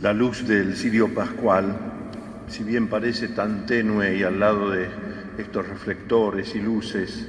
La luz del cirio pascual, si bien parece tan tenue y al lado de estos reflectores y luces,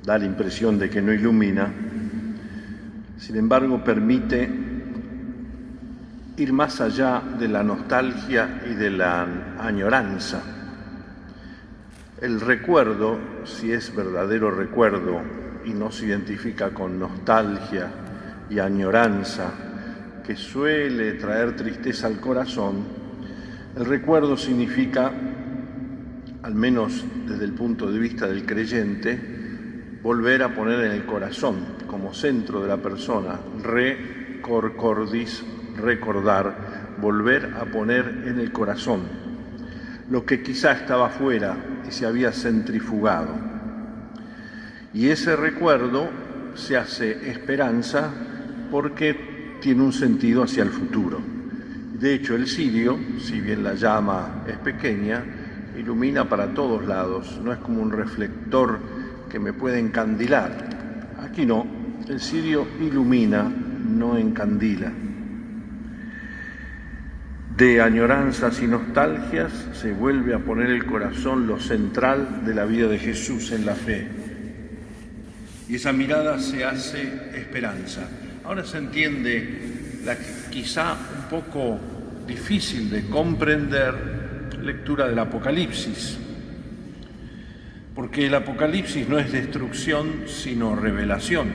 da la impresión de que no ilumina, sin embargo permite ir más allá de la nostalgia y de la añoranza. El recuerdo, si es verdadero recuerdo y no se identifica con nostalgia y añoranza, que suele traer tristeza al corazón, el recuerdo significa, al menos desde el punto de vista del creyente, volver a poner en el corazón, como centro de la persona, recor cordis, recordar, volver a poner en el corazón lo que quizá estaba fuera y se había centrifugado. Y ese recuerdo se hace esperanza porque tiene un sentido hacia el futuro. De hecho, el cirio, si bien la llama es pequeña, ilumina para todos lados, no es como un reflector que me puede encandilar. Aquí no, el cirio ilumina, no encandila. De añoranzas y nostalgias se vuelve a poner el corazón lo central de la vida de Jesús en la fe. Y esa mirada se hace esperanza. Ahora se entiende la quizá un poco difícil de comprender lectura del Apocalipsis, porque el Apocalipsis no es destrucción, sino revelación.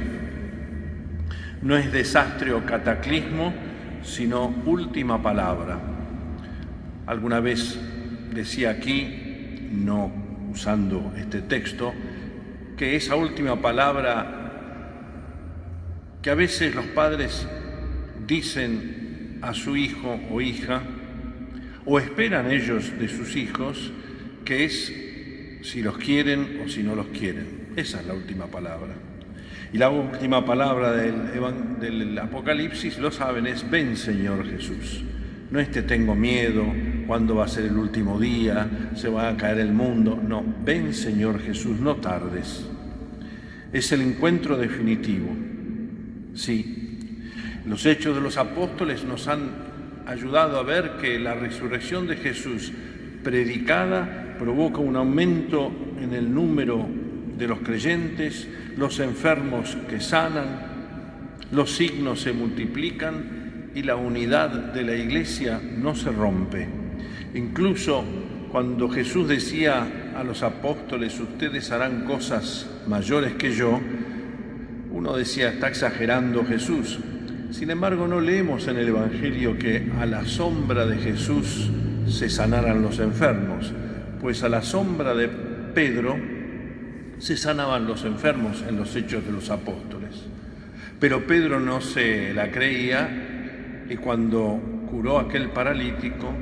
No es desastre o cataclismo, sino última palabra. Alguna vez decía aquí, no usando este texto, que esa última palabra que a veces los padres dicen a su hijo o hija, o esperan ellos de sus hijos, que es si los quieren o si no los quieren. Esa es la última palabra. Y la última palabra del Apocalipsis, lo saben, es ven Señor Jesús. No es te tengo miedo, cuándo va a ser el último día, se va a caer el mundo. No, ven Señor Jesús, no tardes. Es el encuentro definitivo. Sí, los hechos de los apóstoles nos han ayudado a ver que la resurrección de Jesús predicada provoca un aumento en el número de los creyentes, los enfermos que sanan, los signos se multiplican y la unidad de la Iglesia no se rompe. Incluso cuando Jesús decía a los apóstoles, ustedes harán cosas mayores que yo, uno decía, está exagerando Jesús. Sin embargo, no leemos en el Evangelio que a la sombra de Jesús se sanaran los enfermos, pues a la sombra de Pedro se sanaban los enfermos en los Hechos de los Apóstoles. Pero Pedro no se la creía y cuando curó a aquel paralítico,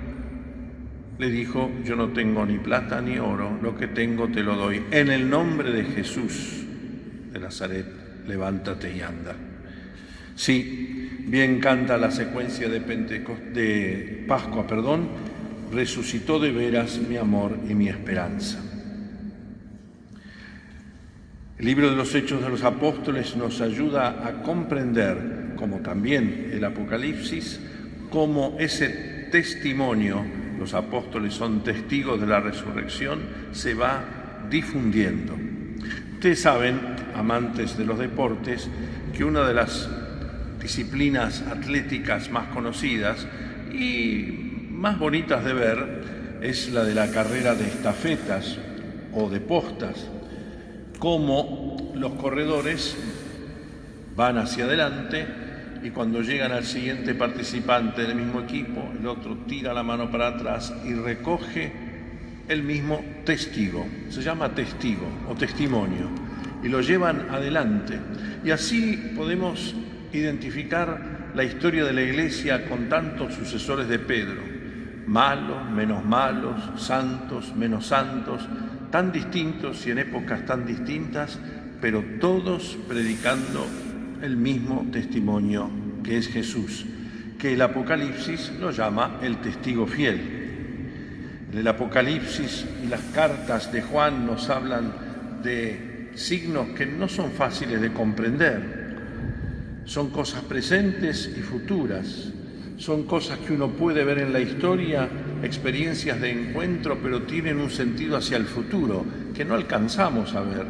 le dijo, yo no tengo ni plata ni oro, lo que tengo te lo doy. En el nombre de Jesús de Nazaret, levántate y anda. Sí, bien canta la secuencia de Pascua, resucitó de veras mi amor y mi esperanza. El libro de los Hechos de los Apóstoles nos ayuda a comprender, como también el Apocalipsis, cómo ese testimonio, los apóstoles son testigos de la resurrección, se va difundiendo. Ustedes saben, amantes de los deportes, que una de las disciplinas atléticas más conocidas y más bonitas de ver es la de la carrera de estafetas o de postas, cómo los corredores van hacia adelante y cuando llegan al siguiente participante del mismo equipo, el otro tira la mano para atrás y recoge el mismo testigo. Se llama testigo o testimonio y lo llevan adelante. Y así podemos identificar la historia de la Iglesia con tantos sucesores de Pedro, malos, menos malos, santos, menos santos, tan distintos y en épocas tan distintas, pero todos predicando el mismo testimonio que es Jesús, que el Apocalipsis lo llama el testigo fiel. En el Apocalipsis y las cartas de Juan nos hablan de signos que no son fáciles de comprender. Son cosas presentes y futuras, Son cosas que uno puede ver en la historia, experiencias de encuentro, pero tienen un sentido hacia el futuro, que no alcanzamos a ver.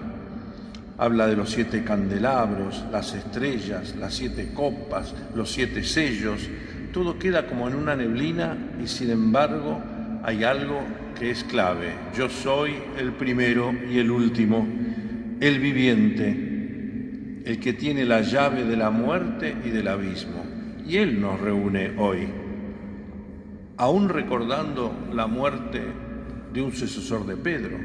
Habla de los 7 candelabros, las estrellas, las 7 copas, los 7 sellos. Todo queda como en una neblina y sin embargo hay algo que es clave. Yo soy el primero y el último, el viviente, el que tiene la llave de la muerte y del abismo. Y Él nos reúne hoy, aún recordando la muerte de un sucesor de Pedro.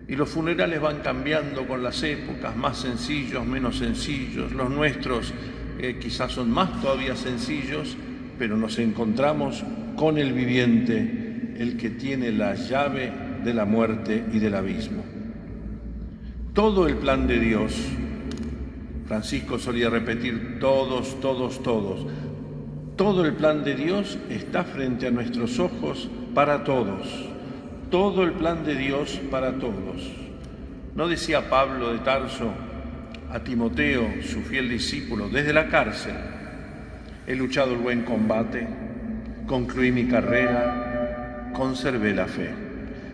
Y los funerales van cambiando con las épocas, más sencillos, menos sencillos. Los nuestros quizás son más todavía sencillos, pero nos encontramos con el viviente, el que tiene la llave de la muerte y del abismo. Todo el plan de Dios, Francisco solía repetir todos, todo el plan de Dios está frente a nuestros ojos para todos. Todo el plan de Dios para todos. ¿No decía Pablo de Tarso a Timoteo, su fiel discípulo, desde la cárcel? He luchado el buen combate, concluí mi carrera, conservé la fe.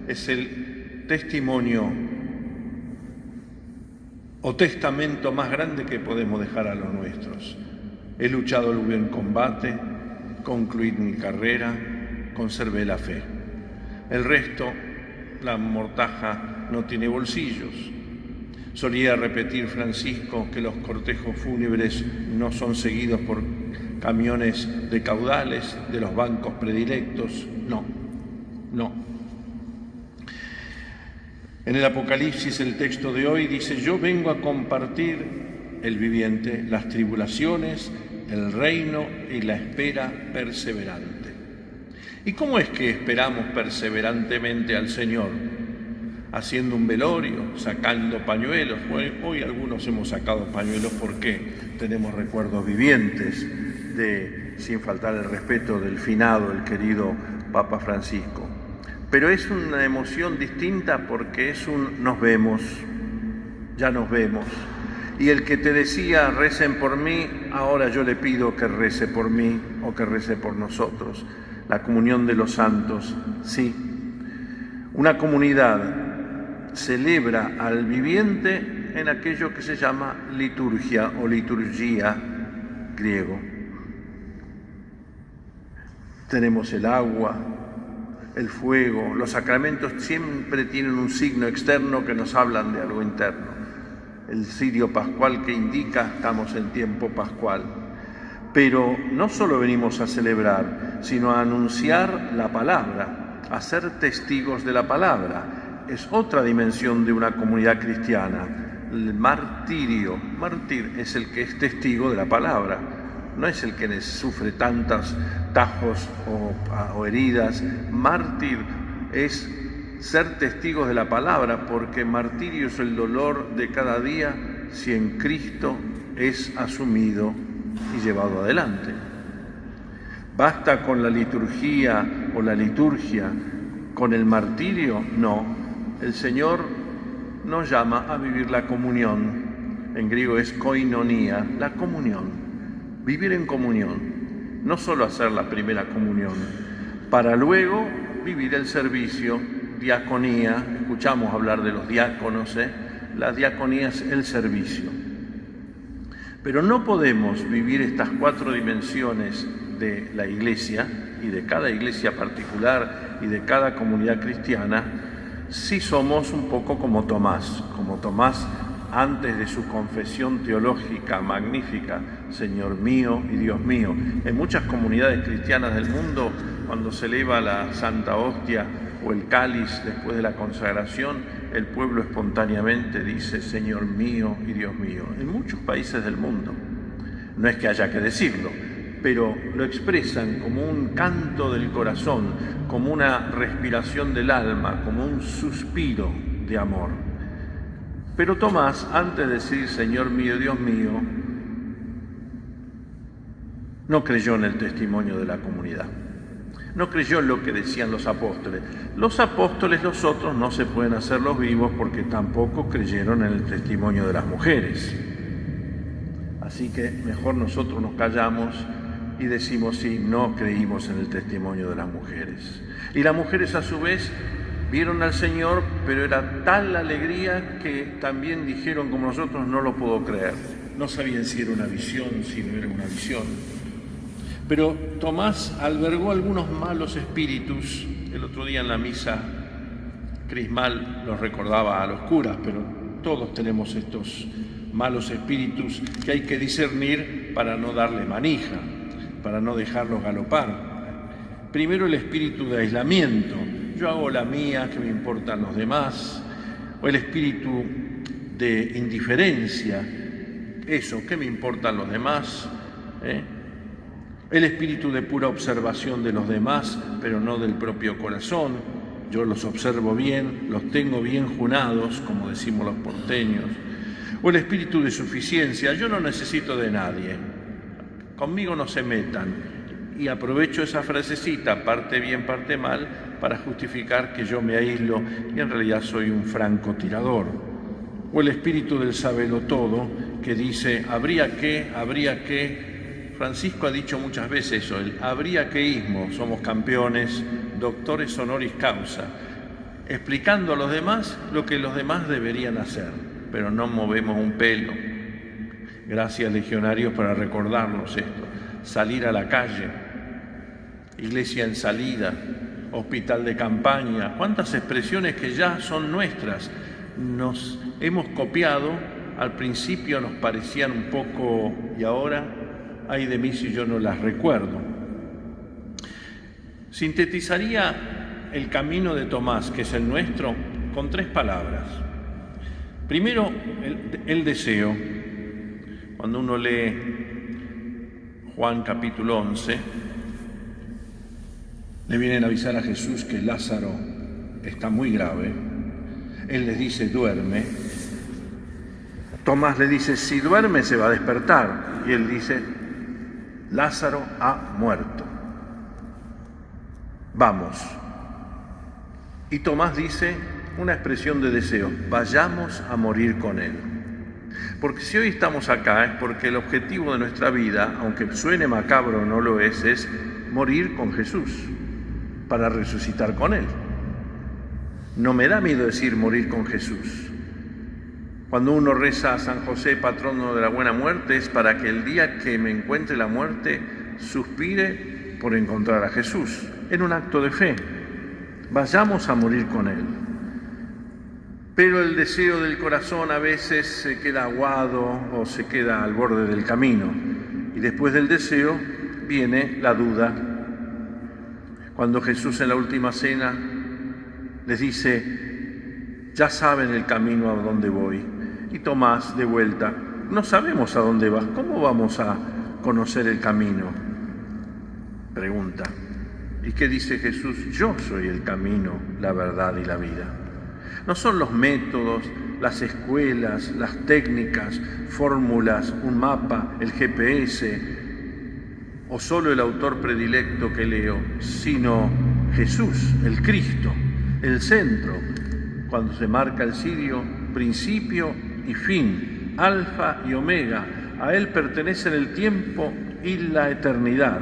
Es el testimonio o testamento más grande que podemos dejar a los nuestros. He luchado el buen combate, concluí mi carrera, conservé la fe. El resto, la mortaja no tiene bolsillos. Solía repetir Francisco que los cortejos fúnebres no son seguidos por camiones de caudales de los bancos predilectos. No. En el Apocalipsis, el texto de hoy dice: yo vengo a compartir, el viviente, las tribulaciones, el reino y la espera perseverante. ¿Y cómo es que esperamos perseverantemente al Señor? Haciendo un velorio, sacando pañuelos. Hoy algunos hemos sacado pañuelos porque tenemos recuerdos vivientes de, sin faltar el respeto, del finado, el querido Papa Francisco. Pero es una emoción distinta porque es un nos vemos, ya nos vemos. Y el que te decía recen por mí, ahora yo le pido que rece por mí o que rece por nosotros. La comunión de los santos, sí. Una comunidad celebra al viviente en aquello que se llama liturgia o liturgia griego. Tenemos el agua, el fuego, los sacramentos siempre tienen un signo externo que nos hablan de algo interno. El cirio pascual que indica estamos en tiempo pascual. Pero no solo venimos a celebrar, sino a anunciar la palabra, a ser testigos de la palabra. Es otra dimensión de una comunidad cristiana. El martirio, mártir es el que es testigo de la palabra, no es el que sufre tantos tajos o heridas. Mártir es ser testigos de la palabra, porque martirio es el dolor de cada día si en Cristo es asumido y llevado adelante. ¿Basta con la liturgia o la liturgia, con el martirio? No. El Señor nos llama a vivir la comunión. En griego es koinonia, la comunión. Vivir en comunión. No solo hacer la primera comunión, para luego vivir el servicio, diaconía. Escuchamos hablar de los diáconos, La diaconía es el servicio. Pero no podemos vivir estas 4 dimensiones de la Iglesia y de cada iglesia particular y de cada comunidad cristiana si somos un poco como Tomás antes de su confesión teológica magnífica, Señor mío y Dios mío. En muchas comunidades cristianas del mundo, cuando se eleva la Santa Hostia o el cáliz después de la consagración, el pueblo espontáneamente dice Señor mío y Dios mío. En muchos países del mundo, no es que haya que decirlo, pero lo expresan como un canto del corazón, como una respiración del alma, como un suspiro de amor. Pero Tomás, antes de decir Señor mío, Dios mío, no creyó en el testimonio de la comunidad. No creyó en lo que decían los apóstoles. Los apóstoles, los otros, no se pueden hacer los vivos porque tampoco creyeron en el testimonio de las mujeres. Así que mejor nosotros nos callamos y decimos sí, no creímos en el testimonio de las mujeres. Y las mujeres a su vez vieron al Señor, pero era tal la alegría que también dijeron como nosotros, no lo puedo creer. No sabían si era una visión, si no era una visión. Pero Tomás albergó algunos malos espíritus. El otro día en la misa crismal los recordaba a los curas, pero todos tenemos estos malos espíritus que hay que discernir para no darle manija, para no dejarlos galopar. Primero el espíritu de aislamiento. Yo hago la mía, que me importan los demás. O el espíritu de indiferencia. Eso, ¿qué me importan los demás? El espíritu de pura observación de los demás, pero no del propio corazón. Yo los observo bien, los tengo bien junados, como decimos los porteños. O el espíritu de suficiencia. Yo no necesito de nadie. Conmigo no se metan. Y aprovecho esa frasecita, parte bien, parte mal, para justificar que yo me aíslo y en realidad soy un francotirador. O el espíritu del sabelotodo, que dice, habría que. Francisco ha dicho muchas veces eso, el habría queísmo, somos campeones, doctores honoris causa, explicando a los demás lo que los demás deberían hacer, pero no movemos un pelo. Gracias, legionarios, para recordarnos esto. Salir a la calle, iglesia en salida, hospital de campaña, cuántas expresiones que ya son nuestras. Nos hemos copiado, al principio nos parecían un poco, y ahora, ay de mí si yo no las recuerdo. Sintetizaría el camino de Tomás, que es el nuestro, con 3 palabras. Primero, el deseo. Cuando uno lee Juan capítulo 11, le vienen a avisar a Jesús que Lázaro está muy grave. Él les dice, duerme. Tomás le dice, si duerme se va a despertar. Y él dice, Lázaro ha muerto. Vamos. Y Tomás dice una expresión de deseo, vayamos a morir con él. Porque si hoy estamos acá es porque el objetivo de nuestra vida, aunque suene macabro o no lo es morir con Jesús, para resucitar con él. No me da miedo decir morir con Jesús. Cuando uno reza a San José, patrono de la buena muerte, es para que el día que me encuentre la muerte, suspire por encontrar a Jesús, en un acto de fe. Vayamos a morir con él. Pero el deseo del corazón a veces se queda aguado o se queda al borde del camino. Y después del deseo viene la duda. Cuando Jesús en la última cena les dice, ya saben el camino a donde voy. Y Tomás, de vuelta, no sabemos a dónde vas, ¿cómo vamos a conocer el camino? Pregunta. ¿Y qué dice Jesús? Yo soy el camino, la verdad y la vida. No son los métodos, las escuelas, las técnicas, fórmulas, un mapa, el GPS, o solo el autor predilecto que leo, sino Jesús, el Cristo, el centro, cuando se marca el cirio, principio y fin, alfa y omega. A Él pertenecen el tiempo y la eternidad.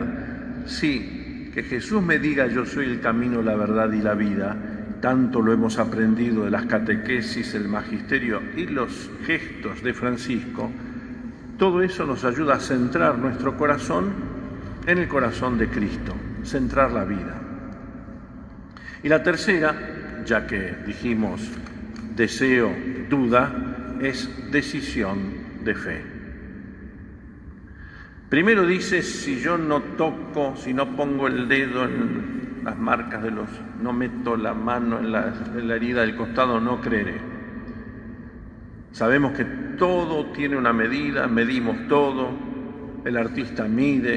Sí, que Jesús me diga yo soy el camino, la verdad y la vida, tanto lo hemos aprendido de las catequesis, el magisterio y los gestos de Francisco, todo eso nos ayuda a centrar nuestro corazón en el corazón de Cristo, centrar la vida. Y la tercera, ya que dijimos deseo, duda, es decisión de fe. Primero dice, si yo no toco, si no pongo el dedo en las marcas de no meto la mano en la herida del costado, no creeré. Sabemos que todo tiene una medida, medimos todo, el artista mide,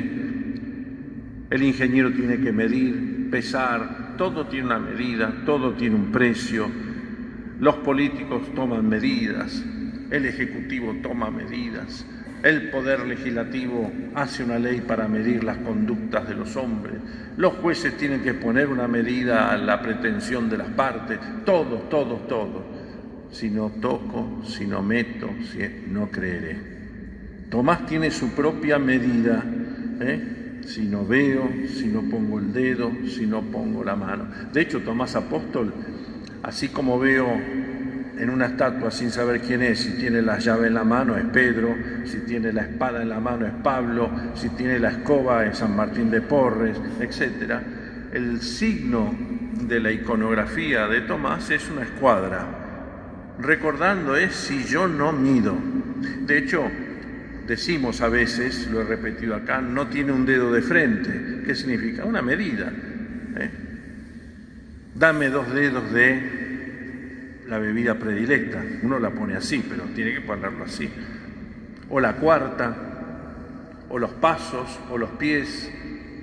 el ingeniero tiene que medir, pesar, todo tiene una medida, todo tiene un precio, los políticos toman medidas, el ejecutivo toma medidas, el poder legislativo hace una ley para medir las conductas de los hombres, los jueces tienen que poner una medida a la pretensión de las partes, todo. Si no toco, si no meto, no creeré. Tomás tiene su propia medida, si no veo, si no pongo el dedo, si no pongo la mano. De hecho, Tomás Apóstol, así como veo en una estatua sin saber quién es, si tiene la llave en la mano es Pedro, si tiene la espada en la mano es Pablo, si tiene la escoba es San Martín de Porres, etc. El signo de la iconografía de Tomás es una escuadra, recordando es si yo no mido. De hecho, decimos a veces, lo he repetido acá, no tiene un dedo de frente. ¿Qué significa? Una medida. Dame 2 dedos de la bebida predilecta. Uno la pone así, pero tiene que ponerlo así. O la cuarta, o los pasos, o los pies.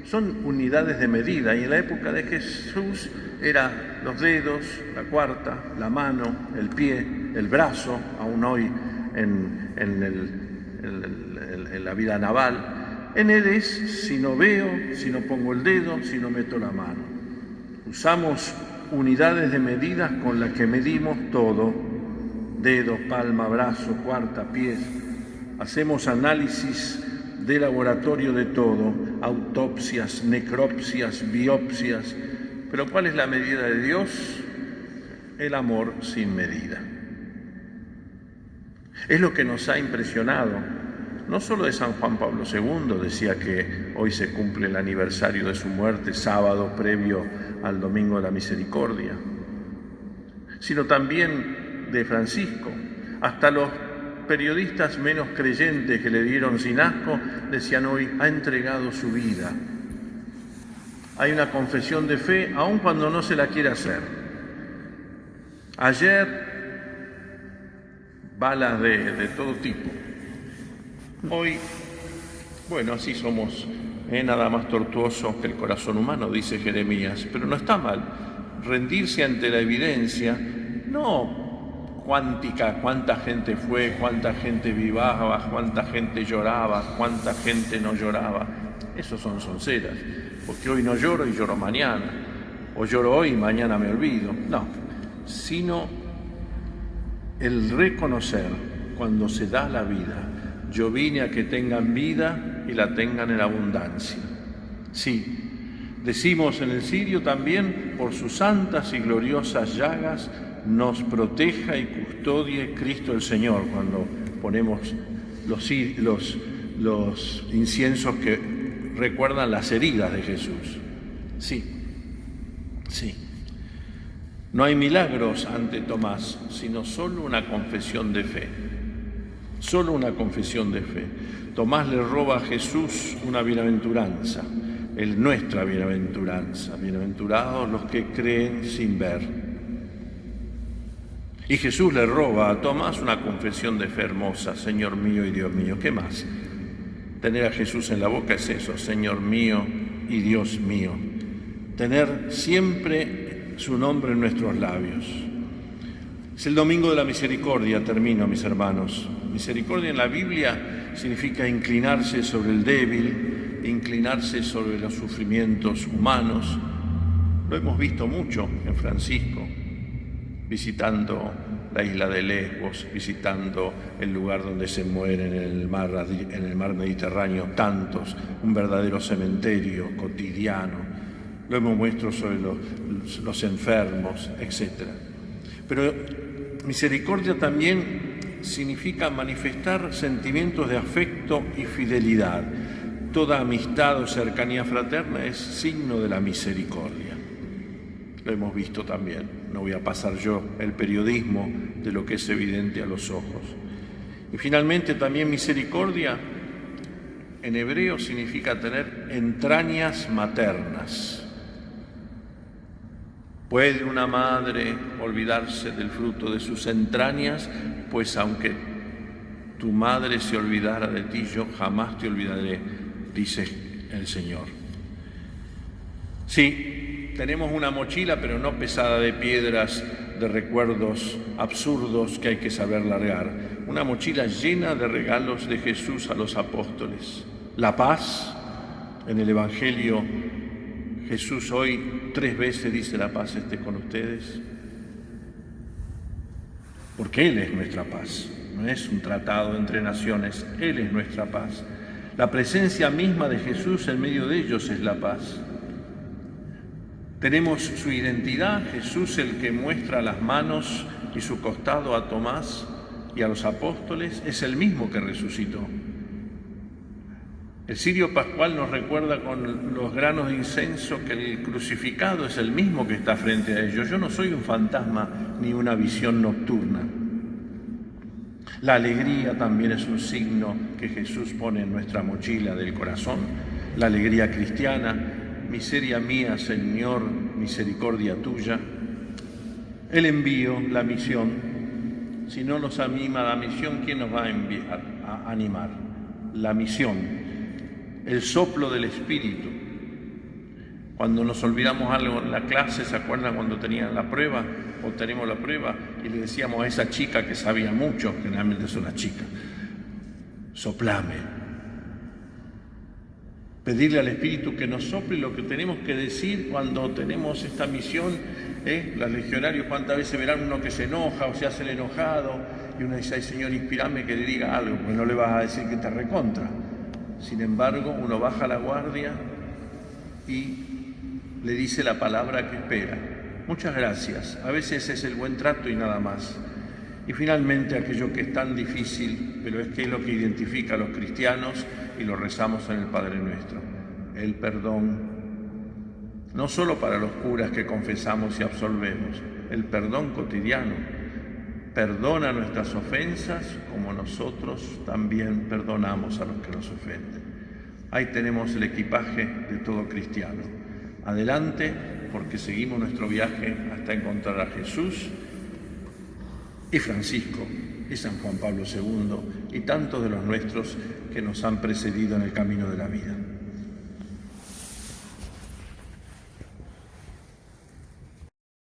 Son unidades de medida, y en la época de Jesús era los dedos, la cuarta, la mano, el pie, el brazo, aún hoy en la vida naval. En él es si no veo, si no pongo el dedo, si no meto la mano. Usamos unidades de medidas con las que medimos todo: dedo, palma, brazo, cuarta, pies. Hacemos análisis de laboratorio de todo, autopsias, necropsias, biopsias. Pero ¿cuál es la medida de Dios? El amor sin medida. Es lo que nos ha impresionado, no solo de San Juan Pablo II, decía que hoy se cumple el aniversario de su muerte, sábado previo al Domingo de la Misericordia, sino también de Francisco. Hasta los periodistas menos creyentes que le dieron sin asco decían hoy: ha entregado su vida. Hay una confesión de fe aun cuando no se la quiere hacer. Ayer balas de todo tipo. Hoy, bueno, así somos, nada más tortuoso que el corazón humano, dice Jeremías, pero no está mal rendirse ante la evidencia, no cuántica, cuánta gente fue, cuánta gente vivaba, cuánta gente lloraba, cuánta gente no lloraba. Esos son sonceras, porque hoy no lloro y lloro mañana, o lloro hoy y mañana me olvido. No, sino el reconocer cuando se da la vida. Yo vine a que tengan vida y la tengan en abundancia. Sí, decimos en el Sirio también: por sus santas y gloriosas llagas nos proteja y custodie Cristo el Señor, cuando ponemos los inciensos que recuerdan las heridas de Jesús. Sí, sí. No hay milagros ante Tomás, sino solo una confesión de fe. Solo una confesión de fe. Tomás le roba a Jesús una bienaventuranza, nuestra bienaventuranza. Bienaventurados los que creen sin ver. Y Jesús le roba a Tomás una confesión de fe hermosa: Señor mío y Dios mío. ¿Qué más? Tener a Jesús en la boca es eso: Señor mío y Dios mío. Tener siempre su nombre en nuestros labios. Es el Domingo de la Misericordia, termino, mis hermanos. Misericordia en la Biblia significa inclinarse sobre el débil, inclinarse sobre los sufrimientos humanos. Lo hemos visto mucho en Francisco, visitando la isla de Lesbos, visitando el lugar donde se mueren en el mar Mediterráneo tantos, un verdadero cementerio cotidiano. Lo hemos puesto sobre los enfermos, etc. Pero misericordia también significa manifestar sentimientos de afecto y fidelidad. Toda amistad o cercanía fraterna es signo de la misericordia. Lo hemos visto también. No voy a pasar yo el periodismo de lo que es evidente a los ojos. Y finalmente también misericordia en hebreo significa tener entrañas maternas. ¿Puede una madre olvidarse del fruto de sus entrañas? Pues aunque tu madre se olvidara de ti, yo jamás te olvidaré, dice el Señor. Sí, tenemos una mochila, pero no pesada de piedras, de recuerdos absurdos que hay que saber largar. Una mochila llena de regalos de Jesús a los apóstoles. La paz, en el Evangelio, Jesús hoy 3 veces dice: la paz esté con ustedes. Porque Él es nuestra paz. No es un tratado entre naciones, Él es nuestra paz. La presencia misma de Jesús en medio de ellos es la paz. Tenemos su identidad, Jesús el que muestra las manos y su costado a Tomás y a los apóstoles, es el mismo que resucitó. El cirio pascual nos recuerda con los granos de incienso que el crucificado es el mismo que está frente a ellos. Yo no soy un fantasma ni una visión nocturna. La alegría también es un signo que Jesús pone en nuestra mochila del corazón, la alegría cristiana. Miseria mía, Señor, misericordia tuya. El envío, la misión. Si no nos anima la misión, ¿quién nos va a animar? La misión, el soplo del Espíritu. Cuando nos olvidamos algo en la clase, ¿se acuerdan cuando tenían la prueba? O tenemos la prueba y le decíamos a esa chica que sabía mucho, generalmente es una chica, soplame. Pedirle al Espíritu que nos sople lo que tenemos que decir cuando tenemos esta misión. Los legionarios, ¿cuántas veces verán uno que se enoja o se hace el enojado? Y uno dice, ay Señor, inspírame que le diga algo, pues no le vas a decir que te recontra. Sin embargo, uno baja la guardia y le dice la palabra que espera. Muchas gracias. A veces es el buen trato y nada más. Y finalmente aquello que es tan difícil, pero es que es lo que identifica a los cristianos y lo rezamos en el Padre Nuestro, el perdón. No solo para los curas que confesamos y absolvemos, el perdón cotidiano. Perdona nuestras ofensas como nosotros también perdonamos a los que nos ofenden. Ahí tenemos el equipaje de todo cristiano. Adelante, porque seguimos nuestro viaje hasta encontrar a Jesús y Francisco y San Juan Pablo II y tantos de los nuestros que nos han precedido en el camino de la vida.